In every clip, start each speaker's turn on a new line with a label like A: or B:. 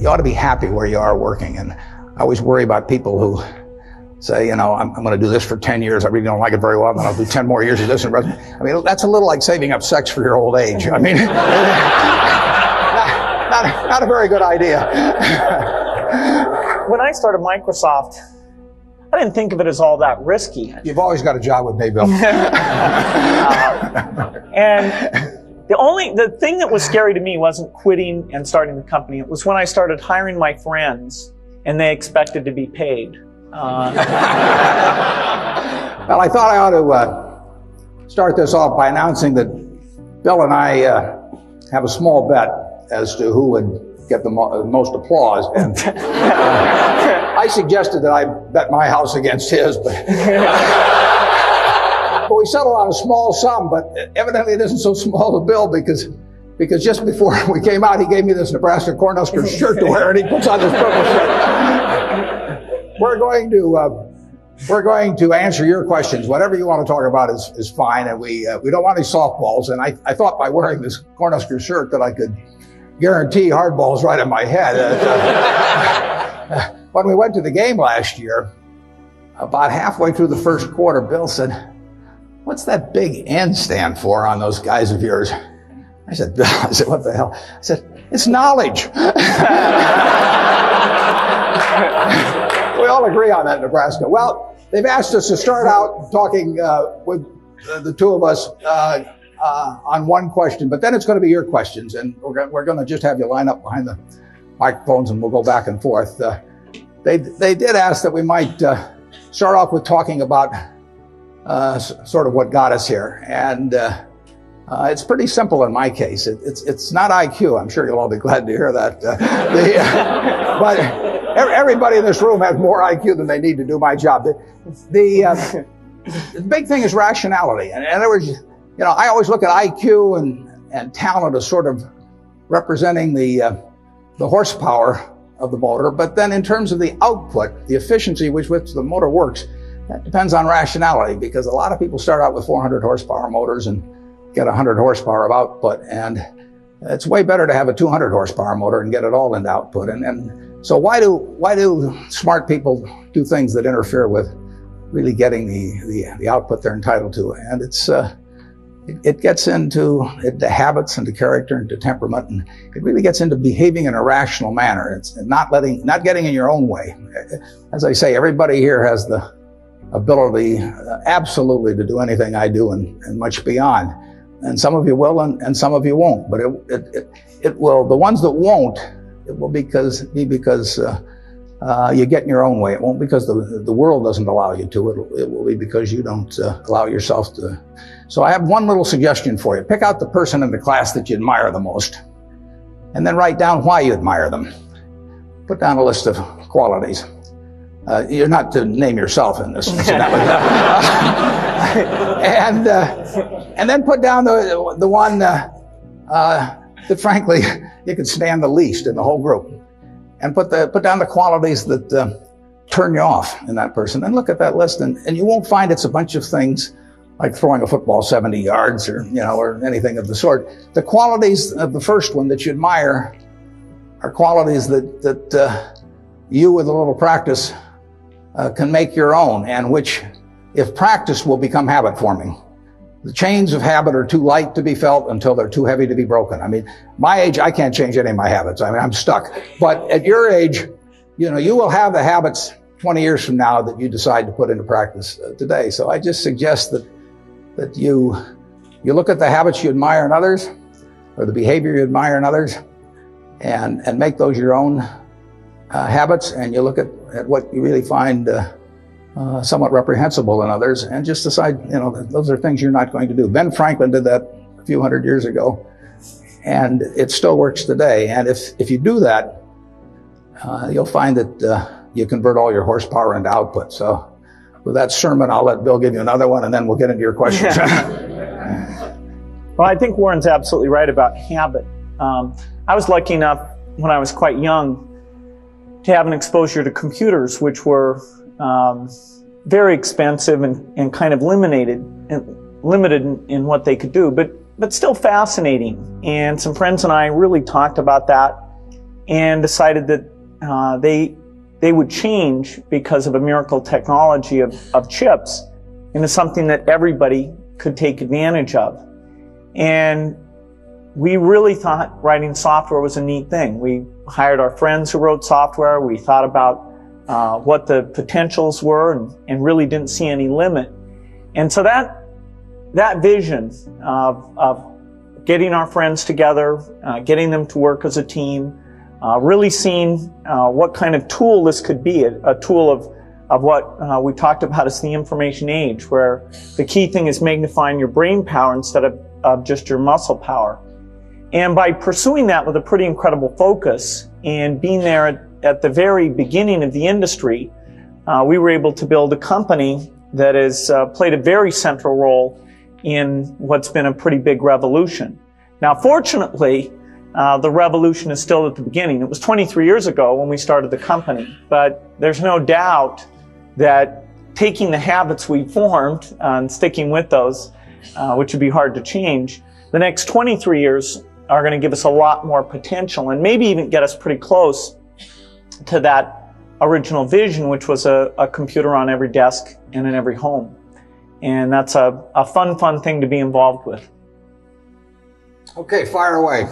A: you ought to be happy where you are working. And I always worry about people who say, you know, I'm going to do this for 10 years. I really don't like it very well. Then I'll do 10 more years of this. I mean, that's a little like saving up sex for your old age. I mean, not a very good idea.
B: When I started Microsoft, I didn't think of it as all that risky.
A: You've always got a job with me, Bill.
B: And the thing that was scary to me wasn't quitting and starting the company. It was when I started hiring my friends and they expected to be paid.
A: Well, I thought I ought to start this off by announcing that Bill and I have a small bet as to who would get the most applause. And I suggested that I bet my house against his, but we settled on a small sum, but evidently it isn't so small to Bill because just before we came out, he gave me this Nebraska Cornhuskers shirt to wear, and he puts on this purple shirt. We're going to answer your questions. Whatever you want to talk about is fine, and we don't want any softballs. And I thought by wearing this Cornhusker shirt that I could guarantee hardballs right in my head. When we went to the game last year, about halfway through the first quarter, Bill said, "What's that big N stand for on those guys of yours?" I said, "Bill," I said, "What the hell?" I said, "It's knowledge." We all agree on that in Nebraska. Well, they've asked us to start out talking with the two of us on one question, but then it's going to be your questions, and we're going to just have you line up behind the microphones, and we'll go back and forth. They did ask that we might start off with talking about sort of what got us here, and it's pretty simple in my case. It's not IQ. I'm sure you'll all be glad to hear that. But everybody in this room has more IQ than they need to do my job. The big thing is rationality. And in other words, you know, I always look at IQ and talent as sort of representing the horsepower of the motor, but then in terms of the output, the efficiency with which the motor works, that depends on rationality, because a lot of people start out with 400 horsepower motors and get 100 horsepower of output, and it's way better to have a 200 horsepower motor and get it all into output. And so why do smart people do things that interfere with really getting the output they're entitled to? And it gets into habits, into character, into temperament, and it really gets into behaving in a rational manner. It's not getting in your own way. As I say, everybody here has the ability absolutely to do anything I do and much beyond. And some of you will, and some of you won't. But it will. The ones that won't, it will be because you get in your own way. It won't because the world doesn't allow you to. It will be because you don't allow yourself to. So I have one little suggestion for you. Pick out the person in the class that you admire the most, and then write down why you admire them. Put down a list of qualities. You're not to name yourself in this. And then put down the one that frankly you could stand the least in the whole group, and put down the qualities that turn you off in that person. And look at that list, and you won't find it's a bunch of things like throwing a football 70 yards or anything of the sort. The qualities of the first one that you admire are qualities that you, with a little practice, can make your own, and which, if practiced, will become habit forming. The chains of habit are too light to be felt until they're too heavy to be broken. I mean, my age, I can't change any of my habits. I mean, I'm stuck. But at your age, you will have the habits 20 years from now that you decide to put into practice today. So I just suggest that you look at the habits you admire in others, or the behavior you admire in others, and make those your own habits, and you look at what you really find somewhat reprehensible in others, and just decide, those are things you're not going to do. Ben Franklin did that a few hundred years ago, and it still works today. And if you do that, you'll find that you convert all your horsepower into output. So with that sermon, I'll let Bill give you another one, and then we'll get into your questions.
B: Well, I think Warren's absolutely right about habit. I was lucky enough when I was quite young to have an exposure to computers, which were very expensive and kind of limited in what they could do, but still fascinating. And some friends and I really talked about that. and decided that they would change because of a miracle technology of chips into something that everybody could take advantage of. And we really thought writing software was a neat thing. We hired our friends who wrote software. We thought about what the potentials were and really didn't see any limit. And so that vision of getting our friends together, getting them to work as a team, really seeing what kind of tool this could be, a tool of what we talked about as the information age, where the key thing is magnifying your brain power instead of just your muscle power. And by pursuing that with a pretty incredible focus and being there at the very beginning of the industry, we were able to build a company that has played a very central role in what's been a pretty big revolution. Now, fortunately, the revolution is still at the beginning. It was 23 years ago when we started the company, but there's no doubt that taking the habits we formed and sticking with those, which would be hard to change, the next 23 years are going to give us a lot more potential and maybe even get us pretty close to that original vision, which was a computer on every desk and in every home. And that's a fun thing to be involved with.
A: Okay, fire away.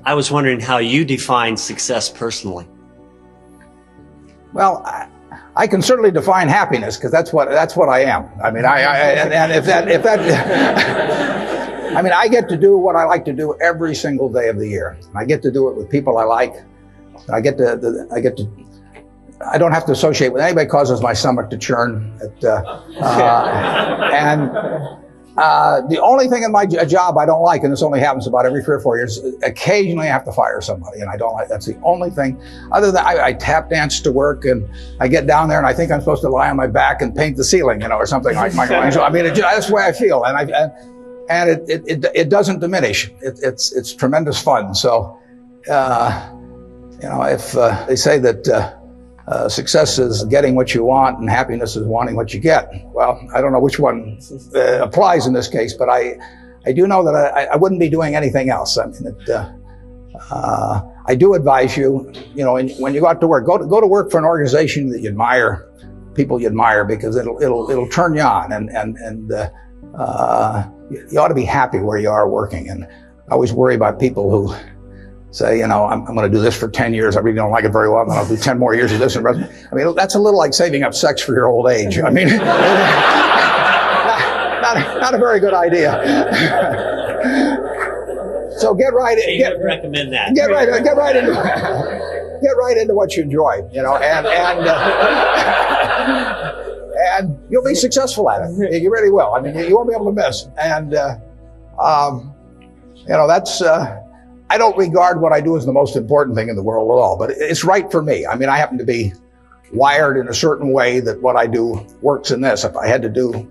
C: I was wondering how you define success personally.
A: Well, I can certainly define happiness because that's what I am. I mean, and if that I mean, I get to do what I like to do every single day of the year. I get to do it with people I like. I don't have to associate with anybody. Causes my stomach to churn. And the only thing in my job I don't like, and this only happens about every 3 or 4 years, occasionally I have to fire somebody, and I don't like. That's the only thing. Other than I tap dance to work, and I get down there, and I think I'm supposed to lie on my back and paint the ceiling, or something like Michelangelo. I mean, that's the way I feel, and it doesn't diminish. It's tremendous fun. So, if they say that success is getting what you want and happiness is wanting what you get, well, I don't know which one applies in this case, but I do know that I wouldn't be doing anything else. I mean, I do advise you, when you go out to work, go to work for an organization that you admire, people you admire, because it'll turn you on, and you ought to be happy where you are working. And I always worry about people who say, I'm going to do this for 10 years. I really don't like it very well. And then I'll do 10 more years of this. I mean, that's a little like saving up sex for your old age. I mean, not a very good idea. So get right in.
C: I would recommend that.
A: Get right into what you enjoy, and you'll be successful at it. You really will. I mean, you won't be able to miss. And that's. I don't regard what I do as the most important thing in the world at all, but it's right for me. I mean, I happen to be wired in a certain way that what I do works in this. If I had to do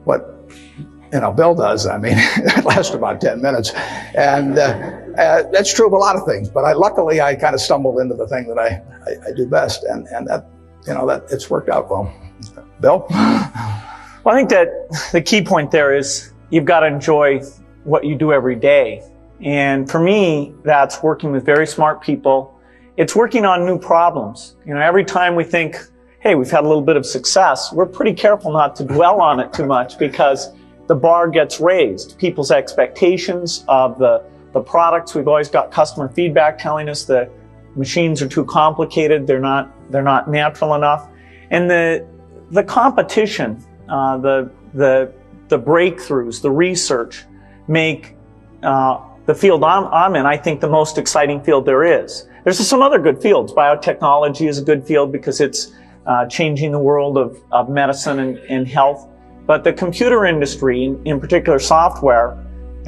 A: what, Bill does, I mean, that lasts about 10 minutes. And that's true of a lot of things, but luckily I kind of stumbled into the thing that I do best, and that it's worked out well. Bill?
B: Well, I think that the key point there is you've got to enjoy what you do every day. And for me, that's working with very smart people. It's working on new problems. Every time we think, hey, we've had a little bit of success, we're pretty careful not to dwell on it too much, because the bar gets raised. People's expectations of the products, we've always got customer feedback telling us the machines are too complicated, they're not natural enough. And the competition, the breakthroughs, the research make the field I'm in, I think, the most exciting field there is. There's some other good fields. Biotechnology is a good field because it's changing the world of medicine and health. But the computer industry, in particular software,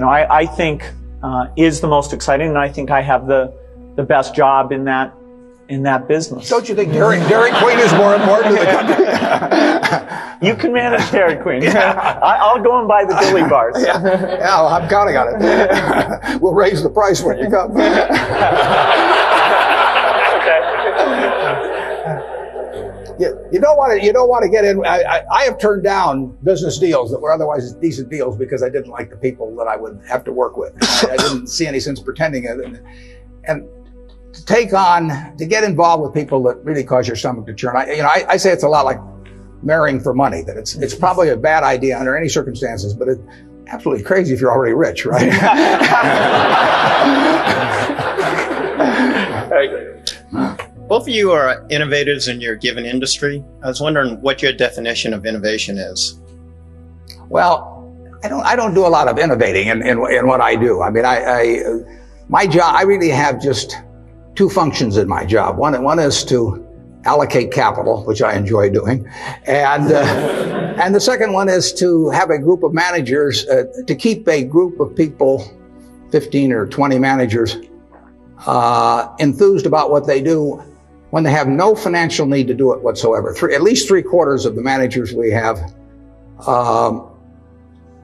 B: I think is the most exciting, and I think I have the best job in that business.
A: Don't you think Dairy Queen is more important to the country?
B: You can manage Dairy Queen. Yeah. I'll go and buy the dilly bars.
A: Yeah, well, I'm counting on it. We'll raise the price when you come. You don't want to get in. I have turned down business deals that were otherwise decent deals because I didn't like the people that I would have to work with. I didn't see any sense pretending it. And to get involved with people that really cause your stomach to churn. I say it's a lot like marrying for money, that it's probably a bad idea under any circumstances, but it's absolutely crazy if you're already rich, right?
D: Both of you are innovators in your given industry. I was wondering what your definition of innovation is.
A: Well, I don't do a lot of innovating in what I do. I mean, my job, I really have just two functions in my job. One is to allocate capital, which I enjoy doing, and the second one is to have a group of managers, to keep a group of people, 15 or 20 managers, enthused about what they do when they have no financial need to do it whatsoever. At least 3/4 of the managers we have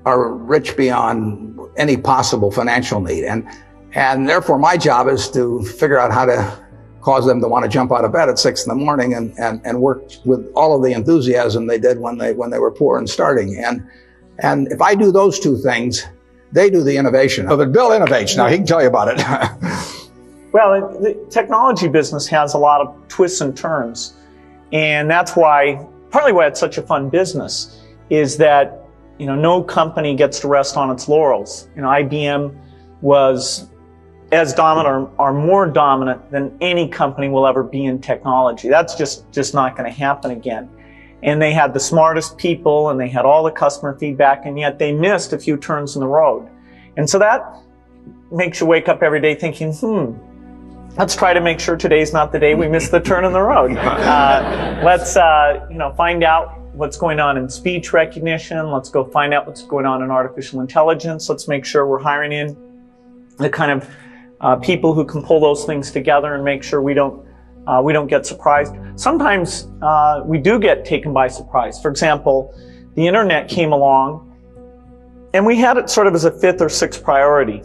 A: are rich beyond any possible financial need. And therefore my job is to figure out how to cause them to want to jump out of bed at 6 in the morning and work with all of the enthusiasm they did when they were poor and starting. And if I do those two things, they do the innovation. So that Bill innovates. Now he can tell you about it.
B: Well, the technology business has a lot of twists and turns. And that's partly why it's such a fun business, is that, no company gets to rest on its laurels. IBM was as dominant or more dominant than any company will ever be in technology. That's just not going to happen again. And they had the smartest people and they had all the customer feedback, and yet they missed a few turns in the road. And so that makes you wake up every day thinking, let's try to make sure today's not the day we miss the turn in the road. Let's find out what's going on in speech recognition. Let's go find out what's going on in artificial intelligence. Let's make sure we're hiring in the kind of people who can pull those things together and make sure we don't get surprised. Sometimes we do get taken by surprise. For example, the internet came along and we had it sort of as a 5th or 6th priority.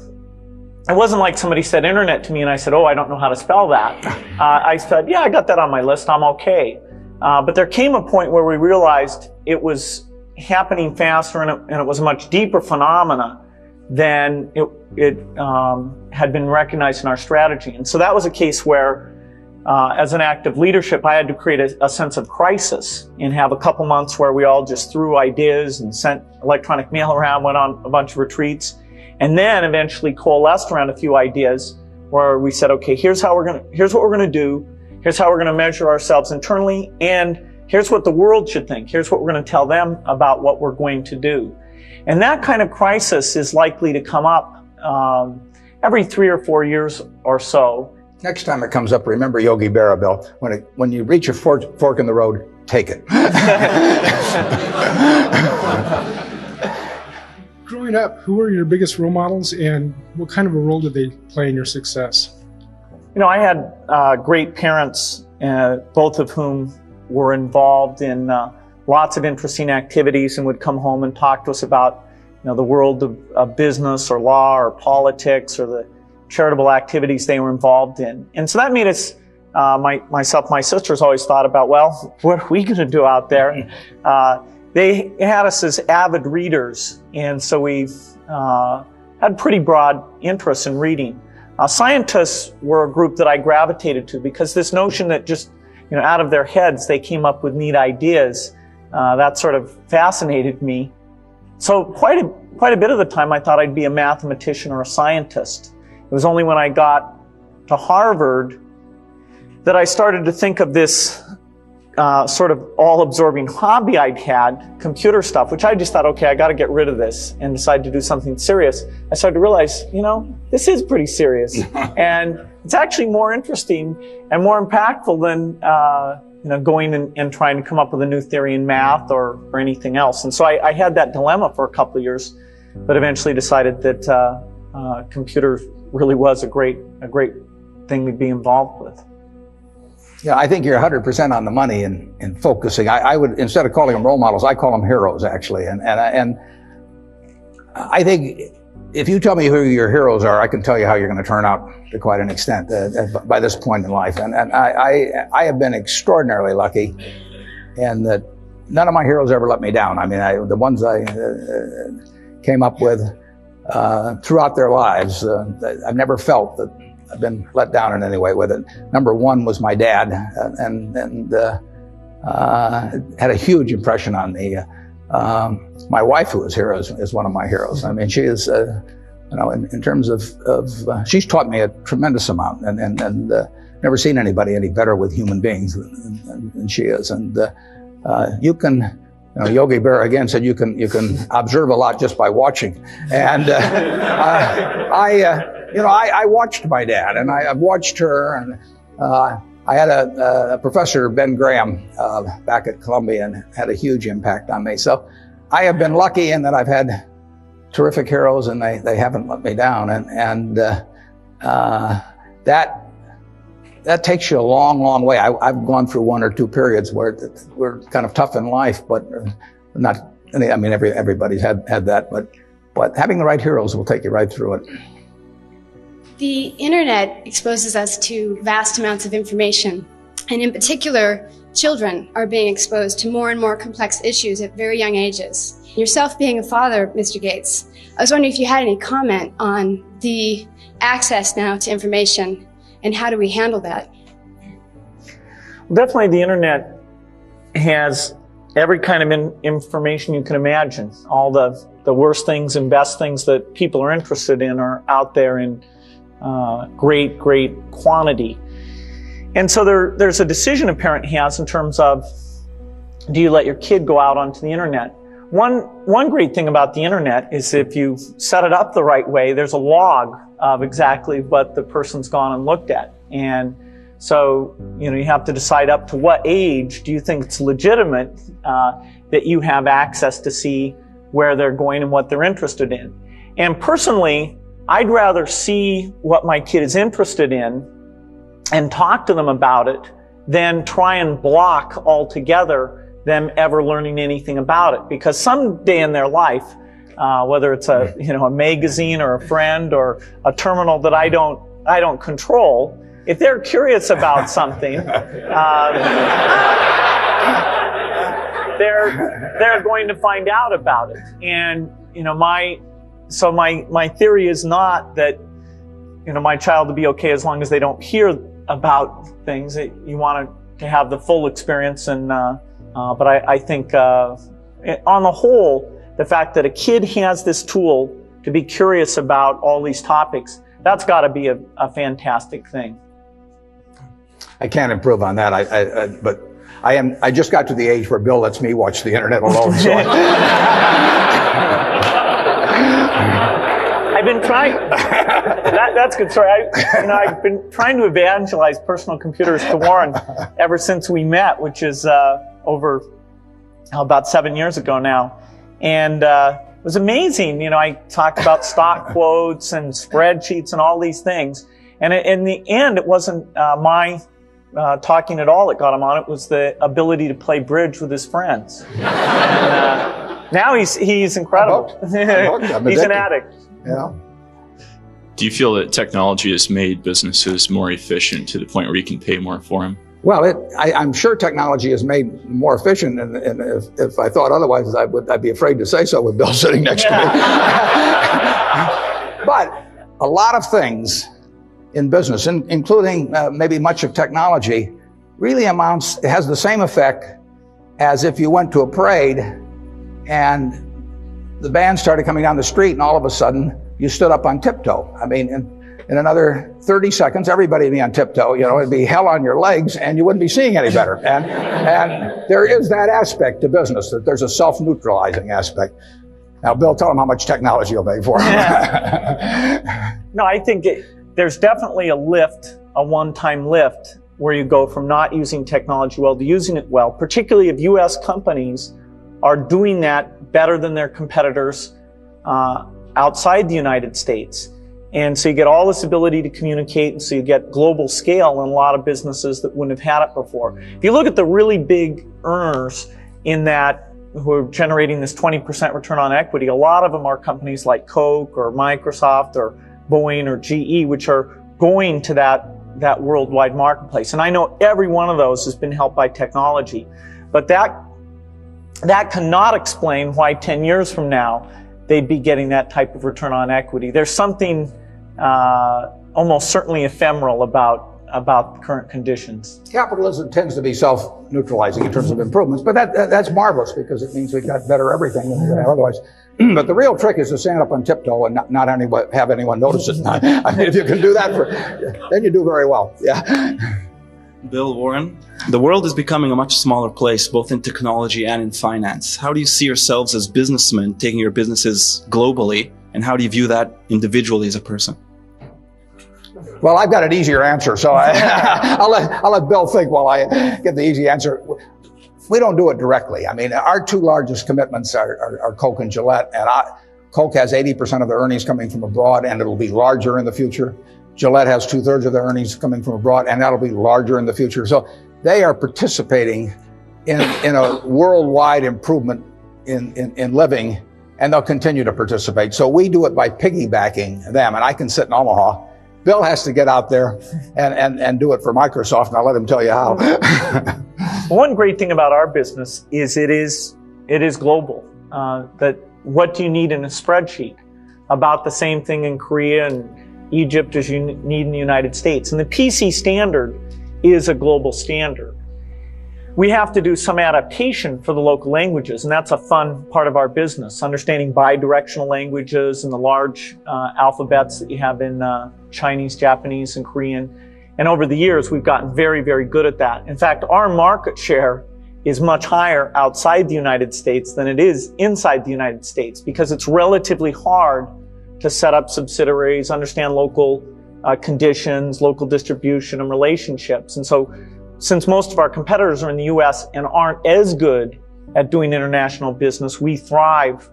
B: It wasn't like somebody said internet to me and I said, oh, I don't know how to spell that. I said, yeah, I got that on my list. I'm okay. But there came a point where we realized it was happening faster and it was a much deeper phenomena than it had been recognized in our strategy. And so that was a case where, as an act of leadership, I had to create a sense of crisis and have a couple months where we all just threw ideas and sent electronic mail around, went on a bunch of retreats, and then eventually coalesced around a few ideas where we said, okay, here's what we're gonna do, here's how we're gonna measure ourselves internally, and here's what the world should think, here's what we're gonna tell them about what we're going to do. And that kind of crisis is likely to come up every 3 or 4 years or so.
A: Next time it comes up, remember Yogi Berra, Bill. When you reach a fork in the road, take it.
E: Growing up, who were your biggest role models and what kind of a role did they play in your success?
B: I had great parents, both of whom were involved in lots of interesting activities and would come home and talk to us about the world of business or law or politics or the charitable activities they were involved in. And so that made us, myself, my sisters always thought about, well, what are we going to do out there? They had us as avid readers, and so we had pretty broad interests in reading. Scientists were a group that I gravitated to because this notion that just out of their heads they came up with neat ideas, that sort of fascinated me. So quite a bit of the time I thought I'd be a mathematician or a scientist. It was only when I got to Harvard that I started to think of this sort of all-absorbing hobby I'd had, computer stuff, which I just thought, okay, I got to get rid of this, and decided to do something serious. I started to realize, this is pretty serious, and it's actually more interesting and more impactful than going and trying to come up with a new theory in math or anything else. And so I had that dilemma for a couple of years, but eventually decided that computers really was a great thing to be involved with.
A: Yeah, I think you're 100% on the money in focusing. I would, instead of calling them role models, I call them heroes, actually. And I think if you tell me who your heroes are, I can tell you how you're going to turn out to quite an extent by this point in life. And I have been extraordinarily lucky in that none of my heroes ever let me down. I mean, the ones I came up with throughout their lives, I've never felt that been let down in any way with it. Number one was my dad, and had a huge impression on me. My wife, who is here, is one of my heroes. I mean, she is, in terms of she's taught me a tremendous amount, and never seen anybody any better with human beings than she is. And you can, Yogi Berra again said you can observe a lot just by watching. And I watched my dad, and I've watched her, and I had a professor, Ben Graham, back at Columbia, and had a huge impact on me. So I have been lucky in that I've had terrific heroes, and they haven't let me down. And that takes you a long, long way. I've gone through one or two periods where we're kind of tough in life, but not. I mean, everybody's had that, but having the right heroes will take you right through it.
F: The internet exposes us to vast amounts of information, and in particular, children are being exposed to more and more complex issues at very young ages. Yourself being a father, Mr. Gates, I was wondering if you had any comment on the access now to information, and how do we handle that?
B: Definitely the internet has every kind of information you can imagine. All the worst things and best things that people are interested in are out there in great quantity. And so there's a decision a parent has in terms of, do you let your kid go out onto the internet? One great thing about the internet is if you set it up the right way, there's a log of exactly what the person's gone and looked at. And so, you have to decide up to what age do you think it's legitimate that you have access to see where they're going and what they're interested in. And personally, I'd rather see what my kid is interested in and talk to them about it than try and block altogether them ever learning anything about it. Because someday in their life, whether it's a magazine or a friend or a terminal that I don't control, if they're curious about something, they're going to find out about it. And my theory is not that my child will be okay as long as they don't hear about things. You want to have the full experience, and but I think on the whole, the fact that a kid has this tool to be curious about all these topics, that's got to be a fantastic thing.
A: I can't improve on that. But I just got to the age where Bill lets me watch the internet alone. So
B: I've been trying. That's good. Sorry, I've been trying to evangelize personal computers to Warren ever since we met, which is over about 7 years ago now, and it was amazing. I talked about stock quotes and spreadsheets and all these things, and in the end, it wasn't my talking at all that got him on. It was the ability to play bridge with his friends. And, now he's incredible. He's an addict.
A: Yeah.
G: Do you feel that technology has made businesses more efficient to the point where you can pay more for them?
A: Well, I'm sure technology has made more efficient, and if I thought otherwise, I'd be afraid to say so with Bill sitting next to me. But a lot of things in business, including maybe much of technology, really has the same effect as if you went to a parade and the band started coming down the street, and all of a sudden you stood up on tiptoe. I mean, in another 30 seconds, everybody would be on tiptoe. It'd be hell on your legs, and you wouldn't be seeing any better. And there is that aspect to business, that there's a self-neutralizing aspect. Now, Bill, tell them how much technology you'll make for them.
B: No, I think there's definitely a lift, a one-time lift, where you go from not using technology well to using it well, particularly if U.S. companies are doing that better than their competitors outside the United States. And so you get all this ability to communicate, and so you get global scale in a lot of businesses that wouldn't have had it before. If you look at the really big earners in that, who are generating this 20% return on equity, a lot of them are companies like Coke or Microsoft or Boeing or GE, which are going to that worldwide marketplace. And I know every one of those has been helped by technology. But that cannot explain why 10 years from now they'd be getting that type of return on equity. There's something almost certainly ephemeral about current conditions.
A: Capitalism tends to be self-neutralizing in terms of improvements, but that's marvelous because it means we've got better everything than we would have otherwise. But the real trick is to stand up on tiptoe and not have anyone notice it. I mean, if you can do that, then you do very well. Yeah.
H: Bill, Warren, the world is becoming a much smaller place, both in technology and in finance. How do you see yourselves as businessmen taking your businesses globally, and how do you view that individually as a person?
A: Well, I've got an easier answer, so I'll let Bill think while I get the easy answer. We don't do it directly. I mean, our two largest commitments are Coke and Gillette, and Coke has 80% of their earnings coming from abroad, and it'll be larger in the future. Gillette has 2/3 of their earnings coming from abroad, and that'll be larger in the future. So they are participating in a worldwide improvement in living, and they'll continue to participate. So we do it by piggybacking them, and I can sit in Omaha. Bill has to get out there and do it for Microsoft, and I'll let him tell you how.
B: One great thing about our business is it is global. That what do you need in a spreadsheet? About the same thing in Korea and Egypt as you need in the United States. And the PC standard is a global standard. We have to do some adaptation for the local languages, and that's a fun part of our business, understanding bidirectional languages and the large alphabets that you have in Chinese, Japanese, and Korean. And over the years, we've gotten very, very good at that. In fact, our market share is much higher outside the United States than it is inside the United States because it's relatively hard to set up subsidiaries, understand local conditions, local distribution, and relationships. And so, since most of our competitors are in the U.S. and aren't as good at doing international business, we thrive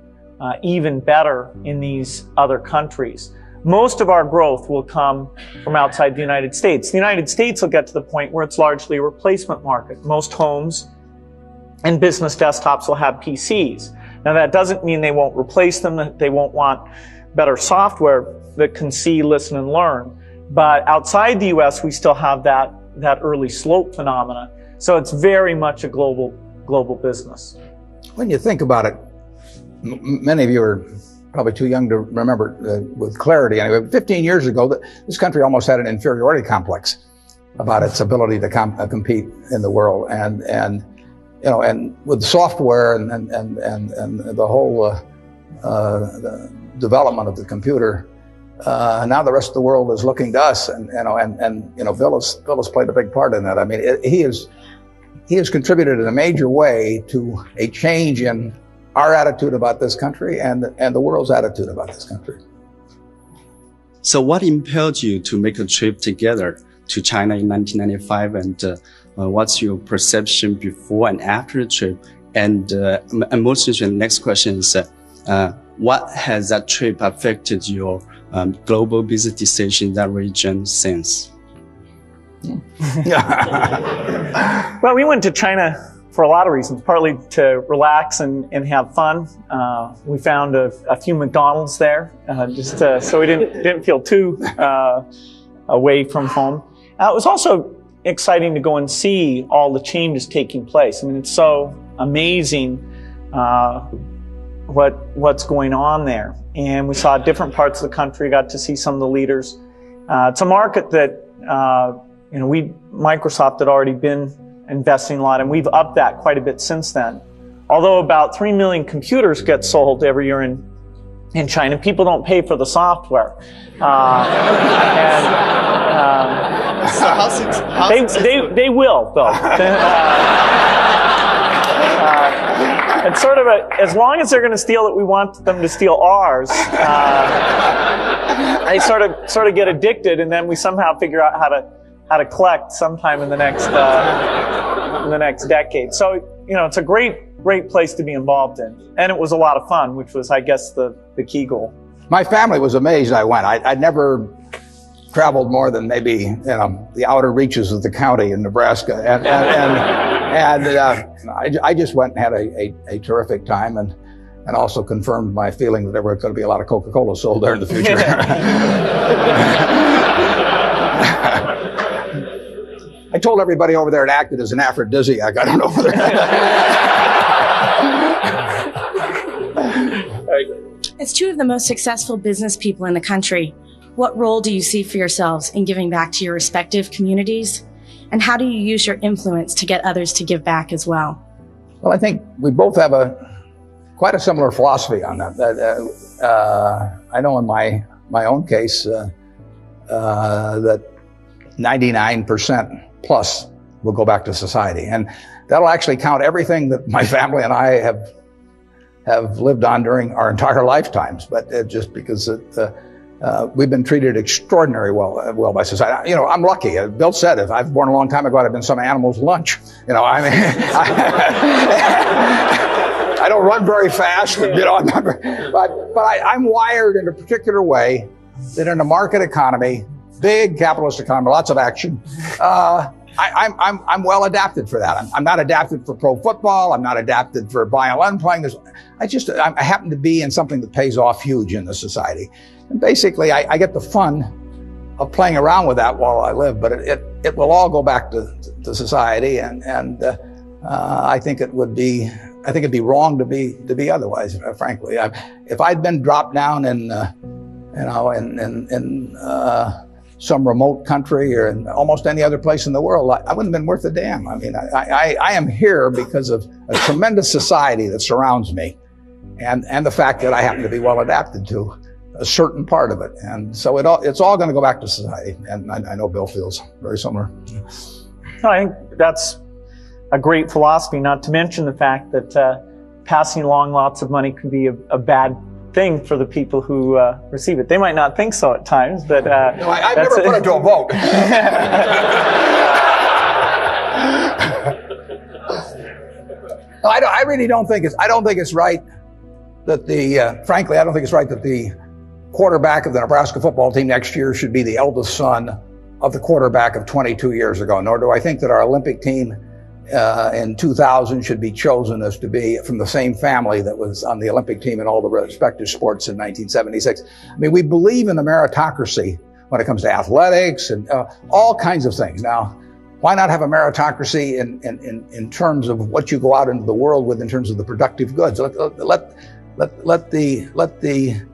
B: even better in these other countries. Most of our growth will come from outside the United States. The United States will get to the point where it's largely a replacement market. Most homes and business desktops will have PCs. Now, that doesn't mean they won't replace them, that they won't want better software that can see, listen, and learn. But outside the U.S., we still have that early slope phenomena. So it's very much a global business.
A: When you think about it, many of you are probably too young to remember with clarity. Anyway, 15 years ago, this country almost had an inferiority complex about its ability to compete in the world. And with software and the whole the development of the computer, now the rest of the world is looking to us, and Bill has played a big part in that. I mean, he has contributed in a major way to a change in our attitude about this country and the world's attitude about this country.
H: So, what impelled you to make a trip together to China in 1995, and what's your perception before and after the trip? And most interesting, the next question is, what has that trip affected your global business decision in that region since?
B: Well, we went to China for a lot of reasons, partly to relax and have fun. We found a few McDonald's there, just so we didn't feel too away from home. It was also exciting to go and see all the changes taking place. I mean, it's so amazing what's going on there. And we saw different parts of the country, got to see some of the leaders. It's a market that Microsoft had already been investing a lot, and we've upped that quite a bit since then. Although about 3 million computers get sold every year in China, people don't pay for the software. They will, though. It's sort of as long as they're going to steal it, we want them to steal ours. They sort of get addicted, and then we somehow figure out how to collect sometime in the next decade. So, it's a great place to be involved in. And it was a lot of fun, which was, I guess, the key goal.
A: My family was amazed I went. I'd never traveled more than maybe, the outer reaches of the county in Nebraska. And I just went and had a terrific time, and also confirmed my feeling that there were going to be a lot of Coca-Cola sold there in the future. I told everybody over there it acted as an aphrodisiac. I don't know whether.
I: As two of the most successful business people in the country, What role do you see for yourselves in giving back to your respective communities? And how do you use your influence to get others to give back as well?
A: Well, I think we both have quite a similar philosophy on that. I know in my own case that 99% plus will go back to society, and that'll actually count everything that my family and I have lived on during our entire lifetimes. But just because we've been treated extraordinarily well by society. You know, I'm lucky. Bill said, if I was born a long time ago, I'd have been some animal's lunch. You know, I mean, I don't run very fast, you know, but I'm wired in a particular way that in a market economy, big capitalist economy, lots of action, I'm well adapted for that. I'm not adapted for pro football. I'm not adapted for violin playing. I happen to be in something that pays off huge in the society. And basically, I get the fun of playing around with that while I live, but it will all go back to society, and I think it'd be wrong to be otherwise. Frankly, if I'd been dropped down in some remote country or in almost any other place in the world, I wouldn't have been worth a damn. I mean, I am here because of a tremendous society that surrounds me, and the fact that I happen to be well adapted to a certain part of it. And so it's all going to go back to society. And I know Bill feels very similar.
B: No, I think that's a great philosophy, not to mention the fact that passing along lots of money can be a bad thing for the people who receive it. They might not think so at times, but...
A: no, I've never put it to a vote. No, I really don't think it's right that frankly, I don't think it's right that the quarterback of the Nebraska football team next year should be the eldest son of the quarterback of 22 years ago. Nor do I think that our Olympic team in 2000 should be chosen as to be from the same family that was on the Olympic team in all the respective sports in 1976. I mean, we believe in the meritocracy when it comes to athletics and all kinds of things. Now, why not have a meritocracy in terms of what you go out into the world with in terms of the productive goods? Let the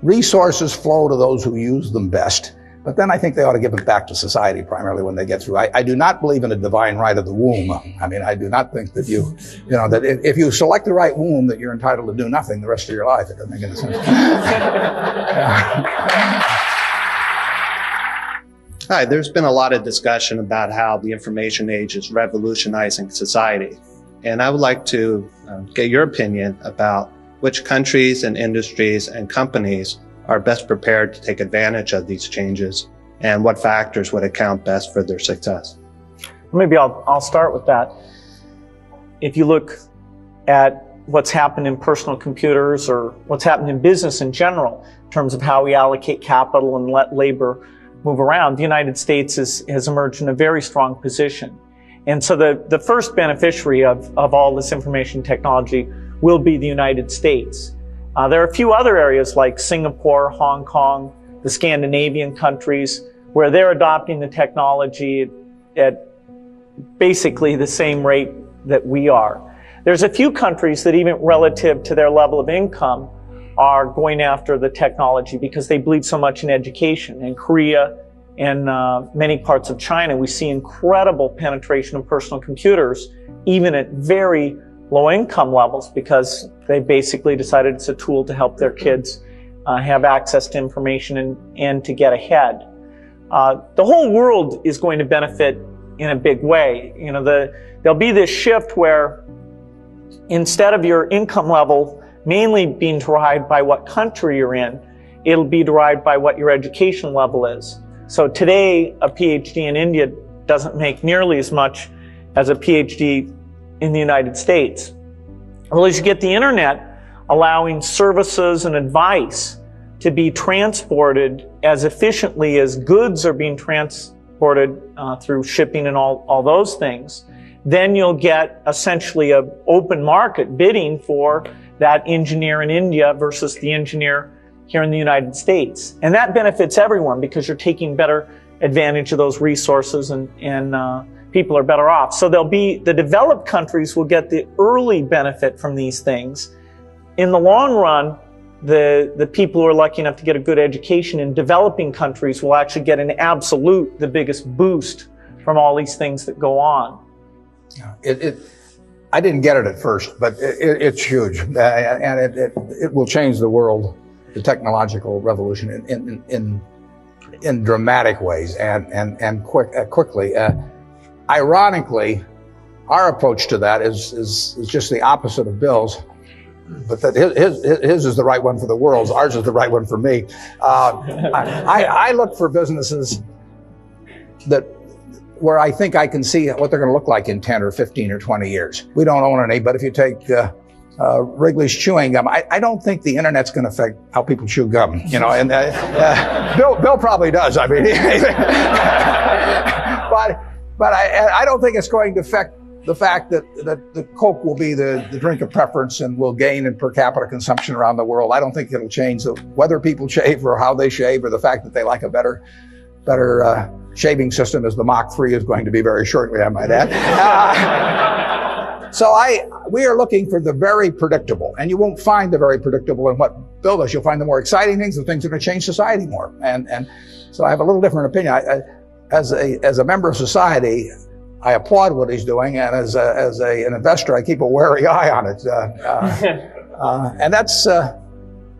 A: resources flow to those who use them best. But then I think they ought to give it back to society primarily when they get through. I do not believe in a divine right of the womb. I mean, I do not think that that if you select the right womb, that you're entitled to do nothing the rest of your life. It doesn't make any sense.
D: Hi, there's been a lot of discussion about how the information age is revolutionizing society. And I would like to get your opinion about which countries and industries and companies are best prepared to take advantage of these changes, and what factors would account best for their success?
B: Maybe I'll start with that. If you look at what's happened in personal computers or what's happened in business in general, in terms of how we allocate capital and let labor move around, the United States has emerged in a very strong position. And so the first beneficiary of all this information technology will be the United States. There are a few other areas like Singapore, Hong Kong, the Scandinavian countries, where they're adopting the technology at basically the same rate that we are. There's a few countries that even relative to their level of income are going after the technology because they believe so much in education. In Korea and many parts of China, we see incredible penetration of personal computers, even at very low income levels, because they basically decided it's a tool to help their kids have access to information and to get ahead. The whole world is going to benefit in a big way. You know, there'll be this shift where instead of your income level mainly being derived by what country you're in, it'll be derived by what your education level is. So today, a PhD in India doesn't make nearly as much as a PhD in the United States. Well, as you get the internet allowing services and advice to be transported as efficiently as goods are being transported through shipping and all those things, then you'll get essentially an open market bidding for that engineer in India versus the engineer here in the United States. And that benefits everyone because you're taking better advantage of those resources and people are better off. So the developed countries will get the early benefit from these things. In the long run, the people who are lucky enough to get a good education in developing countries will actually get an absolute, the biggest boost from all these things that go on.
A: I didn't get it at first, but it's huge, and it will change the world, the technological revolution in dramatic ways and quickly. Ironically, our approach to that is just the opposite of Bill's, but that his is the right one for the world. Ours is the right one for me. I look for businesses where I think I can see what they're going to look like in 10 or 15 or 20 years. We don't own any, but if you take Wrigley's chewing gum, I don't think the internet's going to affect how people chew gum. You know, and Bill probably does. I mean, but I don't think it's going to affect the fact that the Coke will be the drink of preference and will gain in per capita consumption around the world. I don't think it'll change whether people shave or how they shave, or the fact that they like a better shaving system, as the Mach 3 is going to be very shortly, I might add. So we are looking for the very predictable, and you won't find the very predictable in what Bill does. You'll find the more exciting things, the things that are going to change society more. And so I have a little different opinion. As a member of society, I applaud what he's doing, and as an investor, I keep a wary eye on it. And that's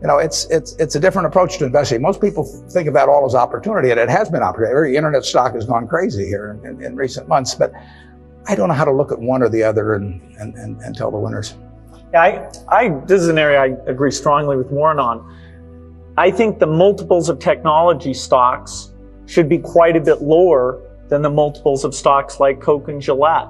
A: it's a different approach to investing. Most people think about all as opportunity, and it has been opportunity. Every internet stock has gone crazy here in recent months, but I don't know how to look at one or the other and tell the winners.
B: Yeah, this is an area I agree strongly with Warren on. I think the multiples of technology stocks should be quite a bit lower than the multiples of stocks like Coke and Gillette,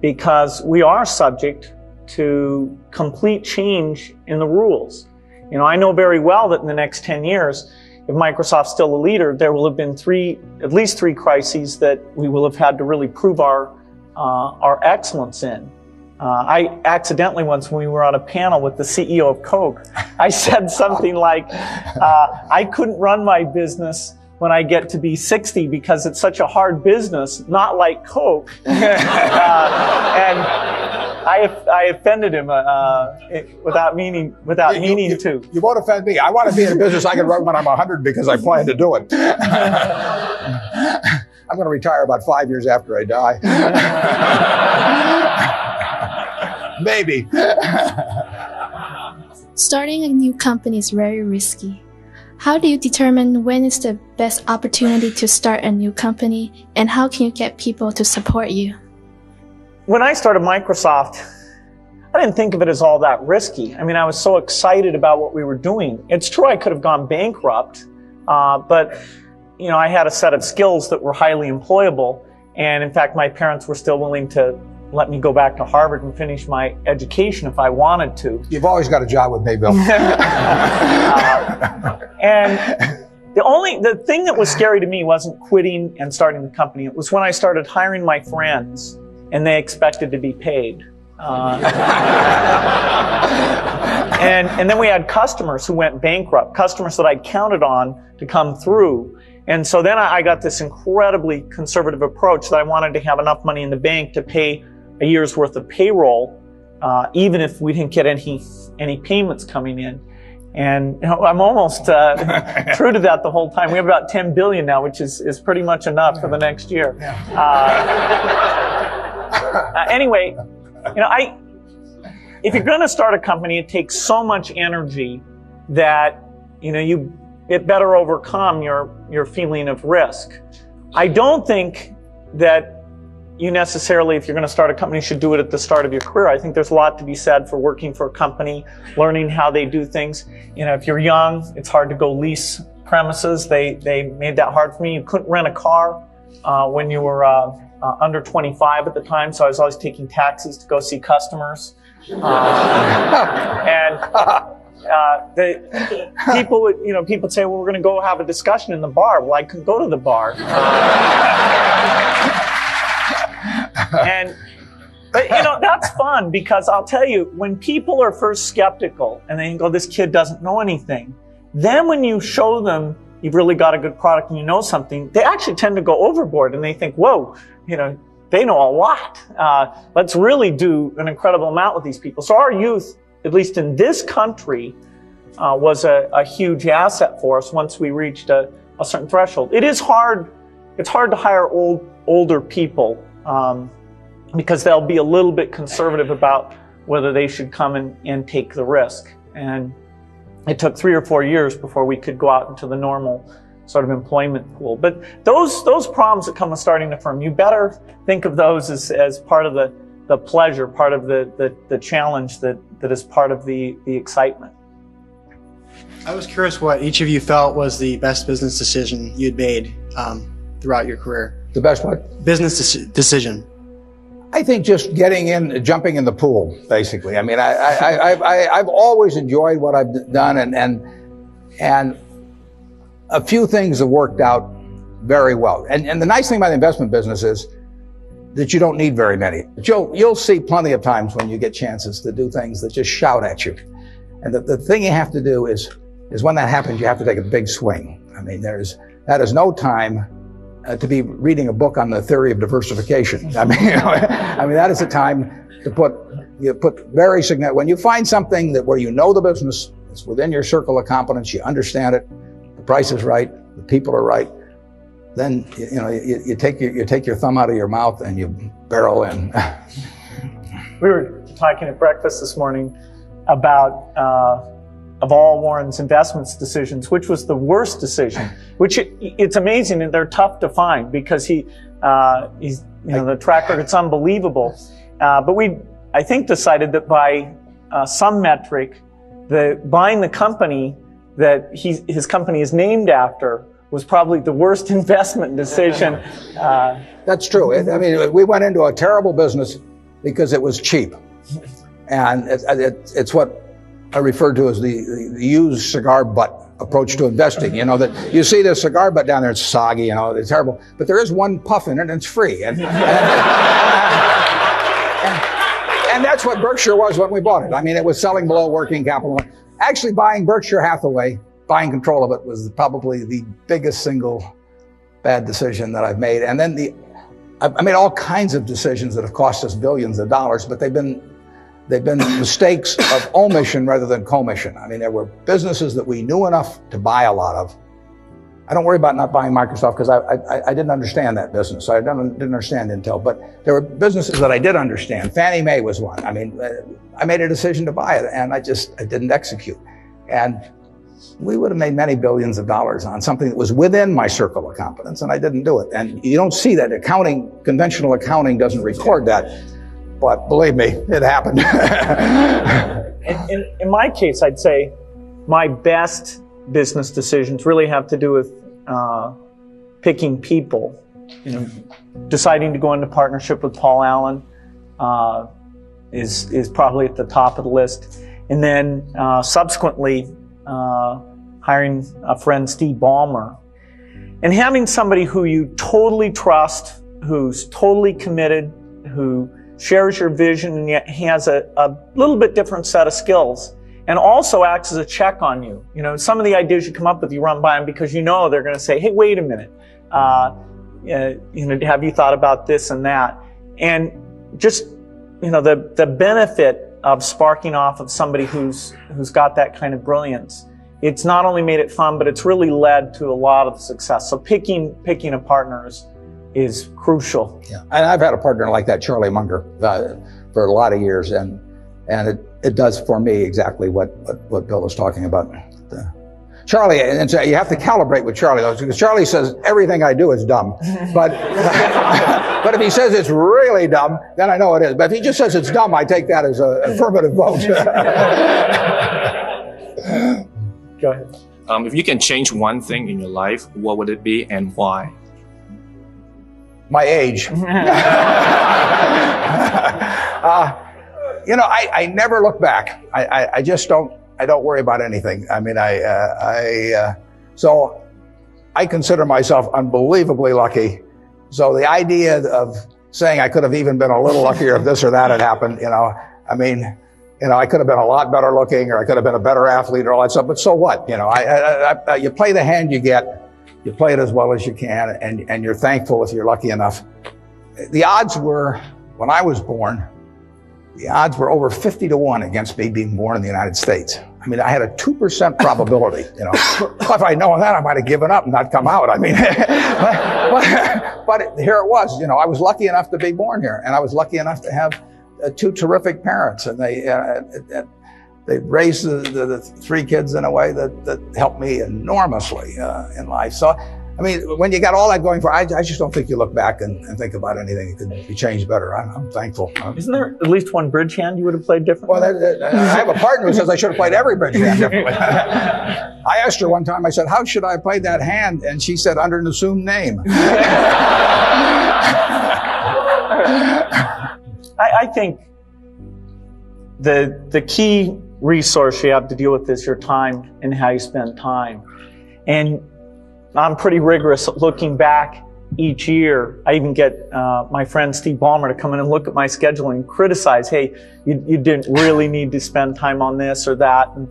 B: because we are subject to complete change in the rules. You know, I know very well that in the next 10 years, if Microsoft's still a leader, there will have been at least three crises that we will have had to really prove our excellence in. I accidentally once, when we were on a panel with the CEO of Coke, I said something like, I couldn't run my business when I get to be 60 because it's such a hard business, not like Coke. And I offended him without meaning to.
A: You won't offend me. I want to be in a business I can run when I'm 100 because I plan to do it. I'm going to retire about 5 years after I die. Maybe.
J: Starting a new company is very risky. How do you determine when is the best opportunity to start a new company, and how can you get people to support you?
B: When I started Microsoft, I didn't think of it as all that risky. I mean, I was so excited about what we were doing. It's true I could have gone bankrupt, but you know, I had a set of skills that were highly employable. And in fact, my parents were still willing to let me go back to Harvard and finish my education if I wanted to.
A: You've always got a job with me, Bill.
B: And the thing that was scary to me wasn't quitting and starting the company. It was when I started hiring my friends and they expected to be paid. And then we had customers who went bankrupt, customers that I counted on to come through. And so then I got this incredibly conservative approach that I wanted to have enough money in the bank to pay a year's worth of payroll, even if we didn't get any payments coming in. And you know, I'm almost true to that the whole time. We have about 10 billion now, which is pretty much enough for the next year. Anyway, you know, if you're going to start a company, it takes so much energy that, you know, it better overcome your feeling of risk. I don't think that you necessarily, if you're going to start a company, should do it at the start of your career. I think there's a lot to be said for working for a company, learning how they do things. You know, if you're young, it's hard to go lease premises. They made that hard for me. You couldn't rent a car when you were under 25 at the time, so I was always taking taxis to go see customers. People would say, well, we're going to go have a discussion in the bar. Well, I couldn't go to the bar. But you know, that's fun, because I'll tell you, when people are first skeptical and they go, this kid doesn't know anything, then when you show them you've really got a good product and you know something, they actually tend to go overboard and they think, whoa, you know, they know a lot. Let's really do an incredible amount with these people. So our youth, at least in this country, was a huge asset for us once we reached a certain threshold. It is hard. It's hard to hire older people because they'll be a little bit conservative about whether they should come and take the risk. And it took 3 or 4 years before we could go out into the normal sort of employment pool. But those problems that come with starting a firm, you better think of those as part of the pleasure, part of the challenge that is part of the excitement.
K: I was curious what each of you felt was the best business decision you'd made throughout your career.
A: The best what?
K: Business decision.
A: I think just jumping in the pool, basically. I mean, I've always enjoyed what I've done, and a few things have worked out very well. And the nice thing about the investment business is that you don't need very many. But you'll see plenty of times when you get chances to do things that just shout at you. And the thing you have to do is when that happens, you have to take a big swing. I mean, that is no time to be reading a book on the theory of diversification. I mean, that is a time to put very significant. When you find something where you know the business, it's within your circle of competence, you understand it, the price is right, the people are right, then you take your thumb out of your mouth and you barrel in.
B: We were talking at breakfast this morning about of all Warren's investments decisions, which was the worst decision, which it's amazing, and they're tough to find because he's the track record's unbelievable. But I think decided that by some metric, buying the company that his company is named after was probably the worst investment decision.
A: That's true. I mean, we went into a terrible business because it was cheap. And it's what I refer to as the used cigar butt approach to investing. You know, that you see the cigar butt down there, it's soggy, it's terrible. But there is one puff in it and it's free. And that's what Berkshire was when we bought it. I mean, it was selling below working capital. Actually, buying Berkshire Hathaway, buying control of it, was probably the biggest single bad decision that I've made. And then I made all kinds of decisions that have cost us billions of dollars, but they've been mistakes of omission rather than commission. I mean, there were businesses that we knew enough to buy a lot of. I don't worry about not buying Microsoft because I didn't understand that business. I didn't understand Intel, but there were businesses that I did understand. Fannie Mae was one. I mean, I made a decision to buy it and I didn't execute. And we would have made many billions of dollars on something that was within my circle of competence, and I didn't do it. And you don't see that. Conventional accounting doesn't record that. But believe me, it happened.
B: In my case, I'd say my best business decisions really have to do with picking people. Deciding to go into partnership with Paul Allen is probably at the top of the list. And then subsequently hiring a friend, Steve Ballmer. And having somebody who you totally trust, who's totally committed, who shares your vision and yet has a little bit different set of skills, and also acts as a check on you. Some of the ideas you come up with, you run by them because they're going to say, hey, wait a minute, have you thought about this and that? And just, the benefit of sparking off of somebody who's got that kind of brilliance, it's not only made it fun, but it's really led to a lot of success. So picking a partner is crucial.
A: Yeah, and I've had a partner like that, Charlie Munger, for a lot of years, and it does for me exactly what Bill was talking about. Charlie, and so you have to calibrate with Charlie, though, because Charlie says everything I do is dumb, but but if he says it's really dumb, then I know it is. But if he just says it's dumb, I take that as an affirmative vote.
B: Go ahead.
L: If you can change one thing in your life, what would it be and why?
A: My age. I never look back. I just don't worry about anything. I mean, so I consider myself unbelievably lucky. So the idea of saying I could have even been a little luckier if this or that had happened, I could have been a lot better looking, or I could have been a better athlete, or all that stuff. But so what? You play the hand you get. You play it as well as you can, and you're thankful if you're lucky enough. The odds were, when I was born, the odds were over 50 to 1 against me being born in the United States. I mean, I had a 2% probability, you know. If I'd known that, I might have given up and not come out. I mean, but here it was, you know, I was lucky enough to be born here, and I was lucky enough to have two terrific parents, and they raised the three kids in a way that helped me enormously in life. So, I mean, when you got all that going for, I just don't think you look back and think about anything that could be changed better. I'm thankful.
B: Isn't there at least one bridge hand you would have played differently?
A: Well, I have a partner who says I should have played every bridge hand differently. I asked her one time, I said, how should I play that hand? And she said, under an assumed name.
B: I think the key resource you have to deal with is your time and how you spend time. And I'm pretty rigorous at looking back each year. I even get my friend Steve Ballmer to come in and look at my schedule and criticize, hey, you didn't really need to spend time on this or that. And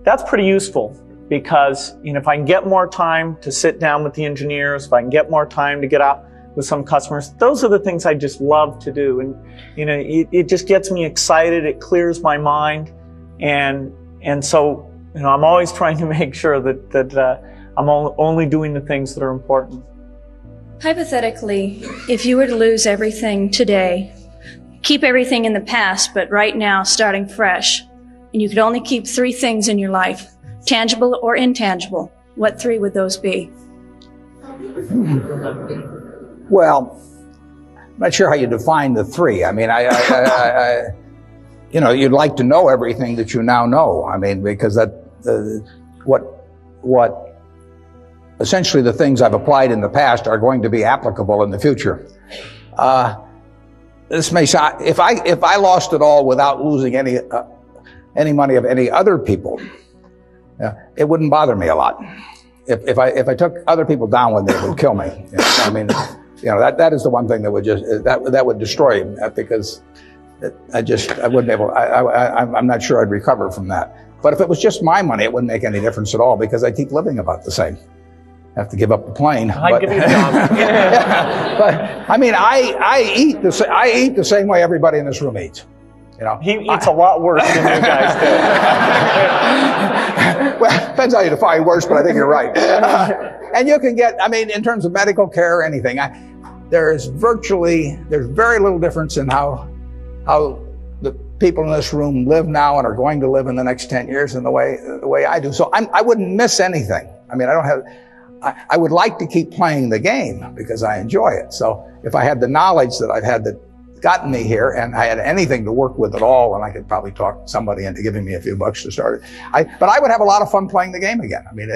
B: that's pretty useful because, you know, if I can get more time to sit down with the engineers, if I can get more time to get out with some customers, those are the things I just love to do. And, you know, it just gets me excited. It clears my mind. And so, you know, I'm always trying to make sure that I'm only doing the things that are important.
M: Hypothetically, if you were to lose everything today, keep everything in the past, but right now starting fresh, and you could only keep three things in your life, tangible or intangible, what three would those be?
A: Well, I'm not sure how you define the three. I mean, you know, you'd like to know everything that you now know. I mean, because what essentially the things I've applied in the past are going to be applicable in the future. This may sound, if I lost it all without losing any money of any other people, it wouldn't bother me a lot. If I took other people down with me, it would kill me. You know, I mean, you know, that is the one thing that would just that would destroy me, because I wouldn't be able. I'm not sure I'd recover from that. But if it was just my money, it wouldn't make any difference at all, because I keep living about the same. I have to give up the plane.
B: I'd give you a job.
A: Yeah, but I mean, I eat the same way everybody in this room eats. You know,
B: he eats a lot worse than you guys do.
A: Well, depends how you define worse, but I think you're right. And you can get, I mean, in terms of medical care or anything, there's very little difference in how the people in this room live now and are going to live in the next 10 years in the way I do. So I wouldn't miss anything. I mean, I would like to keep playing the game because I enjoy it. So if I had the knowledge that I've had that gotten me here, and I had anything to work with at all, and I could probably talk somebody into giving me a few bucks to start it. But I would have a lot of fun playing the game again. I mean,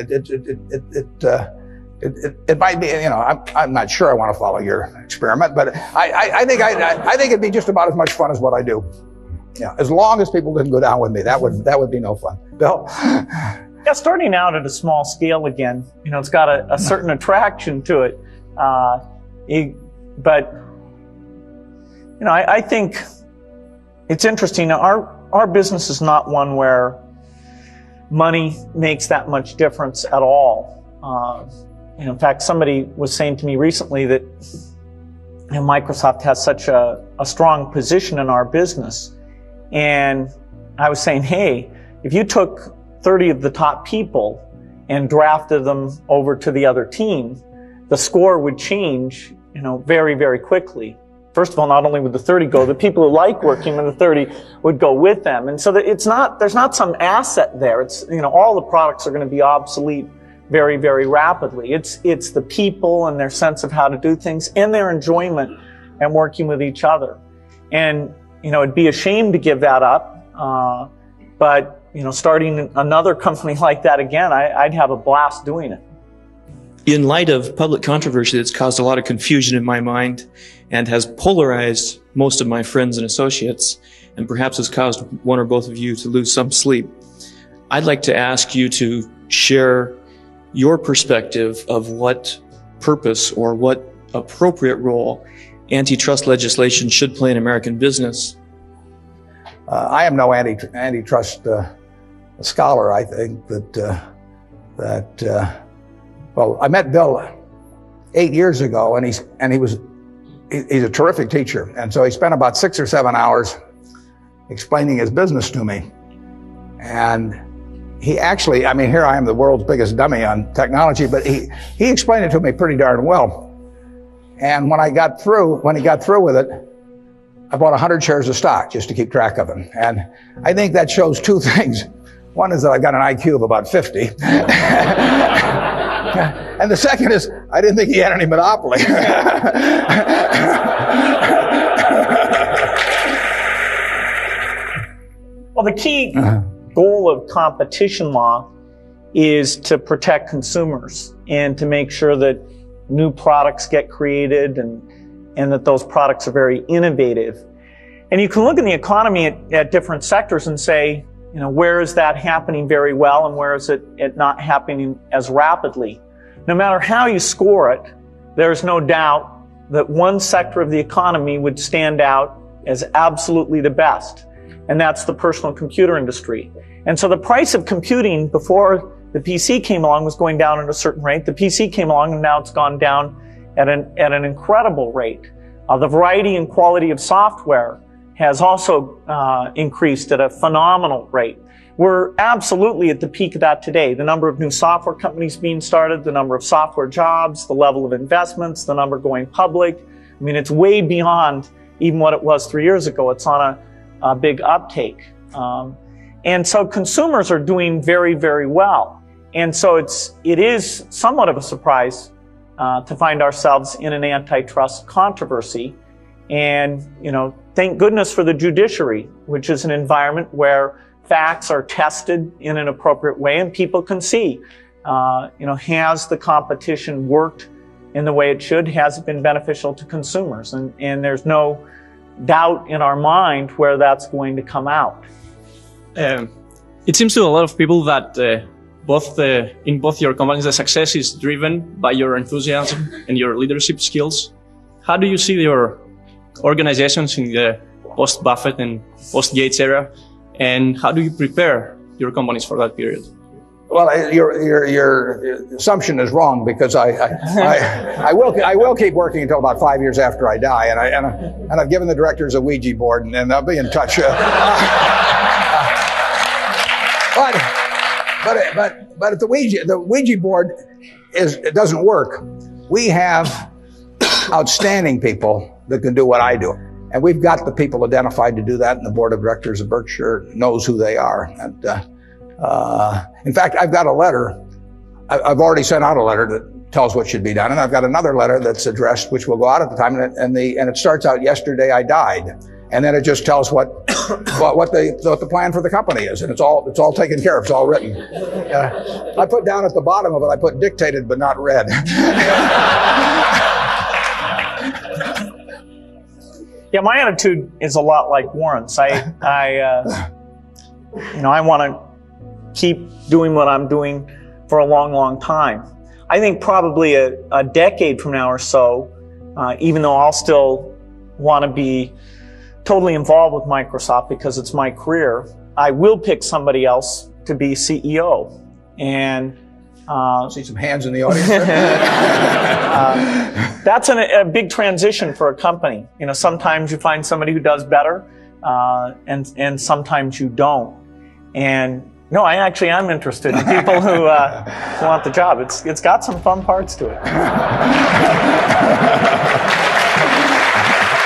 A: it might be, you know, I'm not sure I want to follow your experiment, but I think it'd be just about as much fun as what I do. Yeah, as long as people didn't go down with me, that would be no fun. Bill?
B: Yeah, starting out at a small scale again, you know, it's got a certain attraction to it. But you know, I think it's interesting. Our business is not one where money makes that much difference at all. You know, in fact, somebody was saying to me recently that, you know, Microsoft has such a strong position in our business. And I was saying, hey, if you took 30 of the top people and drafted them over to the other team, the score would change, you know, very, very quickly. First of all, not only would the 30 go, the people who like working with the 30 would go with them. And so that there's not some asset there. It's, you know, all the products are going to be obsolete very, very rapidly. It's the people and their sense of how to do things and their enjoyment and working with each other. And, you know, it'd be a shame to give that up. But, you know, starting another company like that again, I'd have a blast doing it.
N: In light of public controversy that's caused a lot of confusion in my mind and has polarized most of my friends and associates, and perhaps has caused one or both of you to lose some sleep, I'd like to ask you to share your perspective of what purpose or what appropriate role antitrust legislation should play in American business.
A: I am no antitrust scholar. I think well, I met Bill 8 years ago, and he's a terrific teacher. And so he spent about 6 or 7 hours explaining his business to me. And he actually, I mean, here I am, the world's biggest dummy on technology, but he explained it to me pretty darn well. And when he got through with it, I bought 100 shares of stock just to keep track of him. And I think that shows two things. One is that I got an IQ of about 50. And the second is, I didn't think he had any monopoly.
B: Well, the key goal of competition law is to protect consumers and to make sure that new products get created and that those products are very innovative. And you can look in the economy at different sectors and say, you know, where is that happening very well and where is it not happening as rapidly? No matter how you score it, there's no doubt that one sector of the economy would stand out as absolutely the best, and that's the personal computer industry. And so the price of computing before the PC came along was going down at a certain rate. The PC came along and now it's gone down at an incredible rate. The variety and quality of software has also increased at a phenomenal rate. We're absolutely at the peak of that today. The number of new software companies being started, the number of software jobs, the level of investments, the number going public. I mean, it's way beyond even what it was 3 years ago. It's on a big uptake. And so consumers are doing very, very well. And so it is somewhat of a surprise to find ourselves in an antitrust controversy. And, you know, thank goodness for the judiciary, which is an environment where facts are tested in an appropriate way and people can see, you know, has the competition worked in the way it should? Has it been beneficial to consumers? And there's no doubt in our mind where that's going to come out.
O: It seems to a lot of people that in both your companies, the success is driven by your enthusiasm and your leadership skills. How do you see your organizations in the post-Buffett and post-Gates era, and how do you prepare your companies for that period?
A: Well, your assumption is wrong, because I will keep working until about 5 years after I die, and I've given the directors a Ouija board, and I'll be in touch. But if the Ouija board it doesn't work, we have outstanding people that can do what I do. And we've got the people identified to do that, and the board of directors of Berkshire knows who they are. And in fact, I've got a letter. I've already sent out a letter that tells what should be done, and I've got another letter that's addressed, which will go out at the time, and it starts out, "Yesterday I died," and then it just tells what the plan for the company is, and it's all taken care of. It's all written. I put down at the bottom of it, I put dictated but not read.
B: Yeah, my attitude is a lot like Warren's. I want to keep doing what I'm doing for a long, long time. I think probably a decade from now or so, even though I'll still want to be totally involved with Microsoft because it's my career, I will pick somebody else to be CEO. And
A: see some hands in the audience.
B: That's a big transition for a company. You know, sometimes you find somebody who does better, and sometimes you don't. And no, I actually am interested in people who want the job. It's got some fun parts to it.